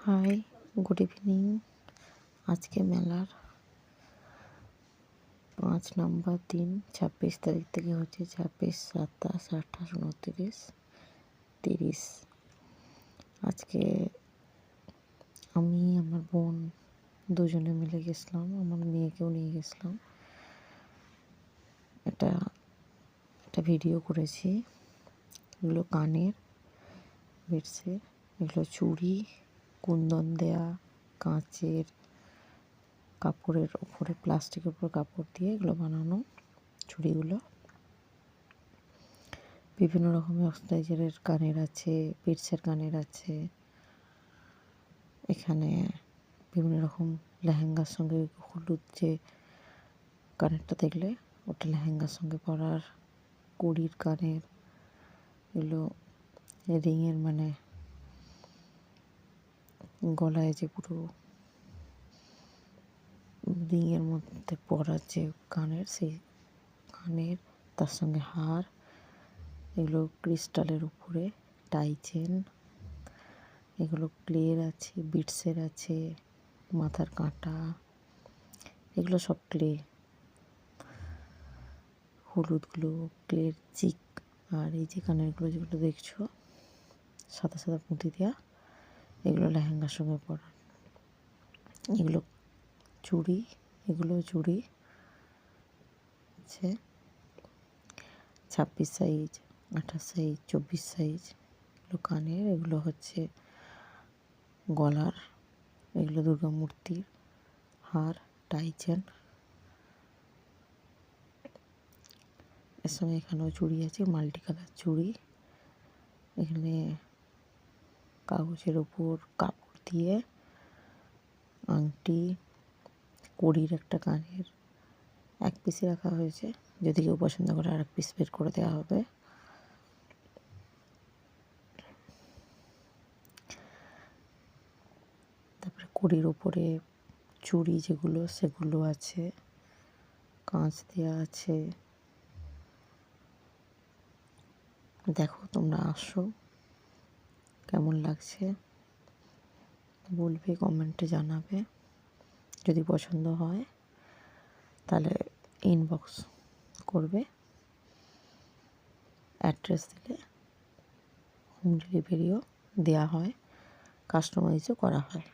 High, good evening. আজকে মেলার 5 নম্বর দিন, 26 তারিখ থেকে হচ্ছে 26, 27, 28, 29, 30। আজকে আমি আমার বোন দুজনে মিলে গেছিলাম, আমার মেয়েকেও নিয়ে গেছিলাম। এটা একটা ভিডিও করেছি। এগুলো কানের বেডসের, এগুলো চুড়ি, কুন্দন দেয়া, কাঁচের কাপড়ের উপরে, প্লাস্টিকের উপর কাপড় দিয়ে এগুলো বানানো চুড়িগুলো। বিভিন্ন রকমের অক্সিডাইজারের কানের আছে, বিটসের কানের আছে। এখানে বিভিন্ন রকম লেহেঙ্গার সঙ্গে হলুদ যে কানেরটা দেখলে ওটা লেহেঙ্গার সঙ্গে পরার, কুড়ির কানের, এগুলো রিংয়ের, মানে গলায় যে পুরো রিংয়ের মধ্যে পরার যে কানের, সেই কানের, তার সঙ্গে হার, এগুলো ক্রিস্টালের উপরে টাই চেন, এগুলো ক্লের আছে, বিটসের আছে, মাথার কাঁটা, এগুলো সব ক্লে। হলুদগুলো ক্লের চিক। আর এই যে কানেরগুলো যেগুলো দেখছো সাদা সাদা পুঁতি দেওয়া, এগুলো লেহেঙ্গার সঙ্গে পরা। এগুলো চুড়ি, এগুলো চুড়ি আছে 26 সাইজ, 28 সাইজ, 24 সাইজ। এগুলো কানের, এগুলো হচ্ছে গলার, এগুলো দুর্গা মূর্তির হার, টাই চেন। এর সঙ্গে এখানেও চুড়ি আছে, মাল্টি কালার চুড়ি। এখানে কাগজের উপর কাপড় দিয়ে আংটি, কড়ির একটা কানের এক পিসে রাখা হয়েছে। যদি কেউ পছন্দ করে আর এক পিস বের করে দেওয়া হবে। তারপরে কড়ির ওপরে চুড়ি যেগুলো সেগুলো আছে, কাঁচ দেওয়া আছে। দেখো, তোমরা আসো, কেমন লাগছে বলবে, কমেন্টে জানাবে। যদি পছন্দ হয় তাহলে ইনবক্স করবে, অ্যাড্রেস দিলে হোম ডেলিভারিও দেওয়া হয়, কাস্টমাইজও করা হয়।